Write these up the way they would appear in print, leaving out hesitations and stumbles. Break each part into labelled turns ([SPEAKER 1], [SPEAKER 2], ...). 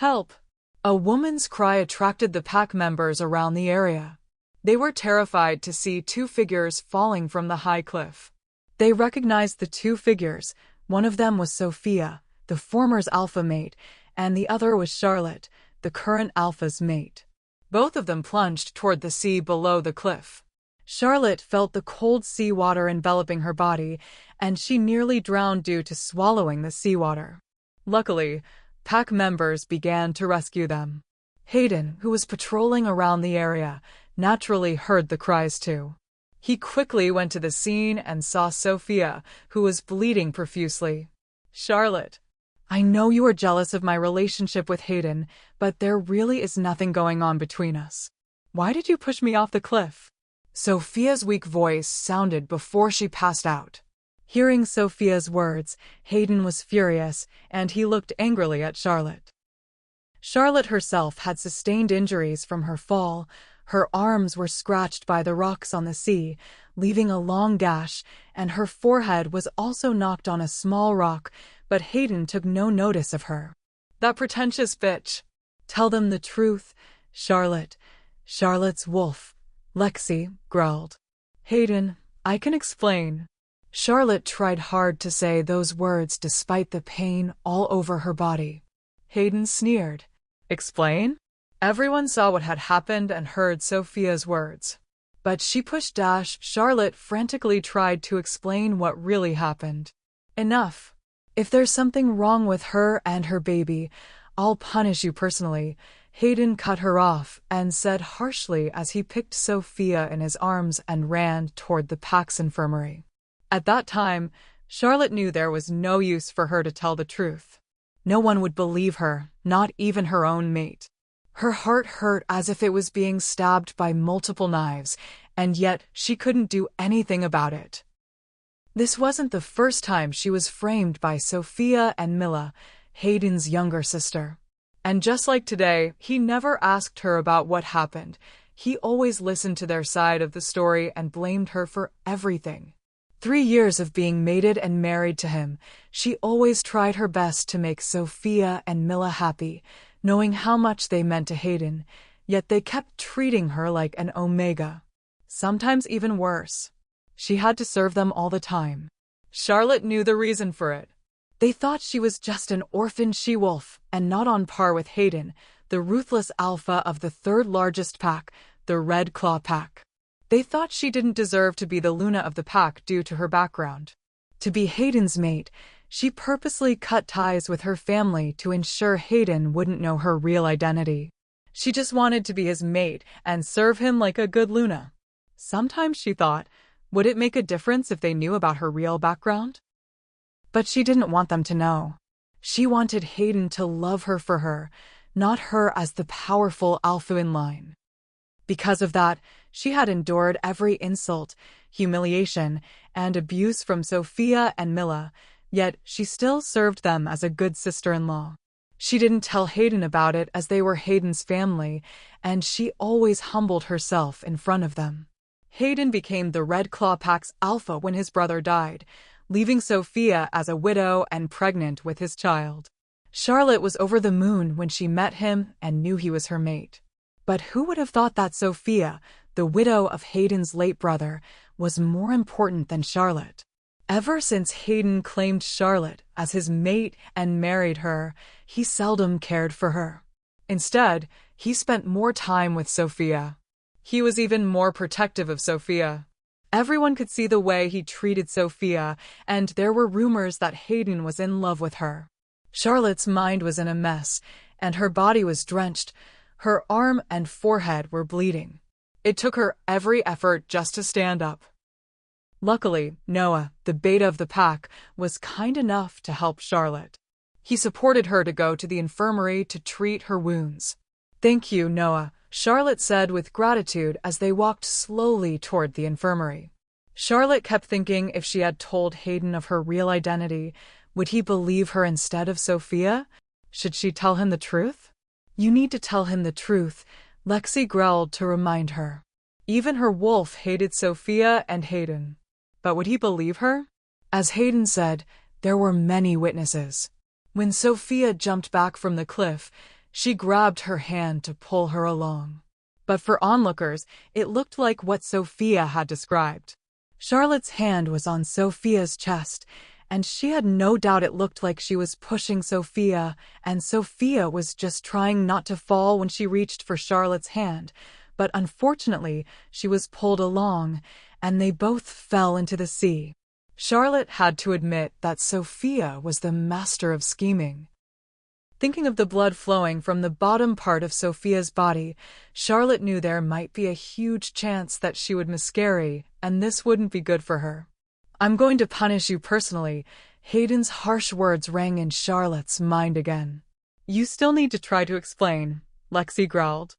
[SPEAKER 1] Help! A woman's cry attracted the pack members around the area. They were terrified to see two figures falling from the high cliff. They recognized the two figures. One of them was Sophia, the former's alpha mate, and the other was Charlotte, the current alpha's mate. Both of them plunged toward the sea below the cliff. Charlotte felt the cold seawater enveloping her body, and she nearly drowned due to swallowing the seawater. Luckily, pack members began to rescue them. Hayden, who was patrolling around the area, naturally heard the cries too. He quickly went to the scene and saw Sophia, who was bleeding profusely. Charlotte, I know you are jealous of my relationship with Hayden, but there really is nothing going on between us. Why did you push me off the cliff? Sophia's weak voice sounded before she passed out. Hearing Sophia's words, Hayden was furious, and he looked angrily at Charlotte. Charlotte herself had sustained injuries from her fall. Her arms were scratched by the rocks on the sea, leaving a long gash, and her forehead was also knocked on a small rock, but Hayden took no notice of her. That pretentious bitch! Tell them the truth, Charlotte. Charlotte's wolf, Lexi growled. Hayden, I can explain. Charlotte tried hard to say those words despite the pain all over her body. Hayden sneered. Explain? Everyone saw what had happened and heard Sophia's words. But she pushed dash. Charlotte frantically tried to explain what really happened. Enough. If there's something wrong with her and her baby, I'll punish you personally. Hayden cut her off and said harshly as he picked Sophia in his arms and ran toward the pack's infirmary. At that time, Charlotte knew there was no use for her to tell the truth. No one would believe her, not even her own mate. Her heart hurt as if it was being stabbed by multiple knives, and yet she couldn't do anything about it. This wasn't the first time she was framed by Sophia and Mila, Hayden's younger sister. And just like today, he never asked her about what happened. He always listened to their side of the story and blamed her for everything. 3 years of being mated and married to him, she always tried her best to make Sophia and Mila happy, knowing how much they meant to Hayden, yet they kept treating her like an omega. Sometimes even worse. She had to serve them all the time. Charlotte knew the reason for it. They thought she was just an orphan she-wolf and not on par with Hayden, the ruthless alpha of the third largest pack, the Red Claw Pack. They thought she didn't deserve to be the Luna of the pack due to her background. To be Hayden's mate, she purposely cut ties with her family to ensure Hayden wouldn't know her real identity. She just wanted to be his mate and serve him like a good Luna. Sometimes she thought, would it make a difference if they knew about her real background? But she didn't want them to know. She wanted Hayden to love her for her, not her as the powerful alpha in line. Because of that, she had endured every insult, humiliation, and abuse from Sophia and Mila, yet she still served them as a good sister-in-law. She didn't tell Hayden about it as they were Hayden's family, and she always humbled herself in front of them. Hayden became the Red Claw Pack's alpha when his brother died, leaving Sophia as a widow and pregnant with his child. Charlotte was over the moon when she met him and knew he was her mate. But who would have thought that Sophia, the widow of Hayden's late brother, was more important than Charlotte? Ever since Hayden claimed Charlotte as his mate and married her, he seldom cared for her. Instead, he spent more time with Sophia. He was even more protective of Sophia. Everyone could see the way he treated Sophia, and there were rumors that Hayden was in love with her. Charlotte's mind was in a mess, and her body was drenched. Her arm and forehead were bleeding. It took her every effort just to stand up. Luckily, Noah, the beta of the pack, was kind enough to help Charlotte. He supported her to go to the infirmary to treat her wounds. "Thank you, Noah," Charlotte said with gratitude as they walked slowly toward the infirmary. Charlotte kept thinking if she had told Hayden of her real identity, would he believe her instead of Sophia? Should she tell him the truth? "You need to tell him the truth," Lexi growled to remind her. Even her wolf hated Sophia and Hayden. But would he believe her? As Hayden said, there were many witnesses. When Sophia jumped back from the cliff, She grabbed her hand to pull her along. But for onlookers, it looked like what Sophia had described. Charlotte's hand was on Sophia's chest, and she had no doubt it looked like she was pushing Sophia, and Sophia was just trying not to fall when she reached for Charlotte's hand. But unfortunately, she was pulled along, and they both fell into the sea. Charlotte had to admit that Sophia was the master of scheming. Thinking of the blood flowing from the bottom part of Sophia's body, Charlotte knew there might be a huge chance that she would miscarry, and this wouldn't be good for her. "I'm going to punish you personally." Hayden's harsh words rang in Charlotte's mind again. "You still need to try to explain," Lexi growled.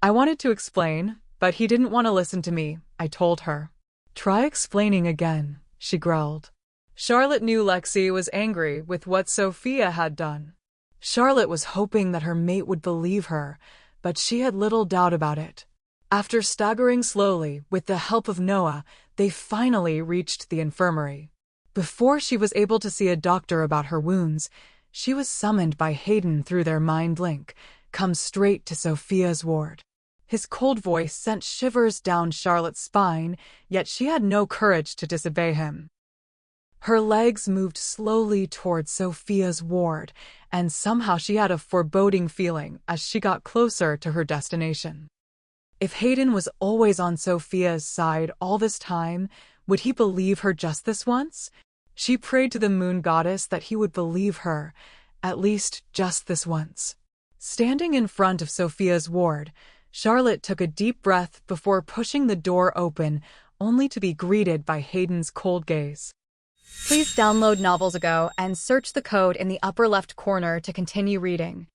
[SPEAKER 1] "I wanted to explain, but he didn't want to listen to me," I told her. "Try explaining again," she growled. Charlotte knew Lexi was angry with what Sophia had done. Charlotte was hoping that her mate would believe her, but she had little doubt about it. After staggering slowly, with the help of Noah, they finally reached the infirmary. Before she was able to see a doctor about her wounds, she was summoned by Hayden through their mind link. "Come straight to Sophia's ward." His cold voice sent shivers down Charlotte's spine, yet she had no courage to disobey him. Her legs moved slowly towards Sophia's ward, and somehow she had a foreboding feeling as she got closer to her destination. If Hayden was always on Sophia's side all this time, would he believe her just this once? She prayed to the moon goddess that he would believe her, at least just this once. Standing in front of Sophia's ward, Charlotte took a deep breath before pushing the door open, only to be greeted by Hayden's cold gaze.
[SPEAKER 2] Please download Novels Ago and search the code in the upper left corner to continue reading.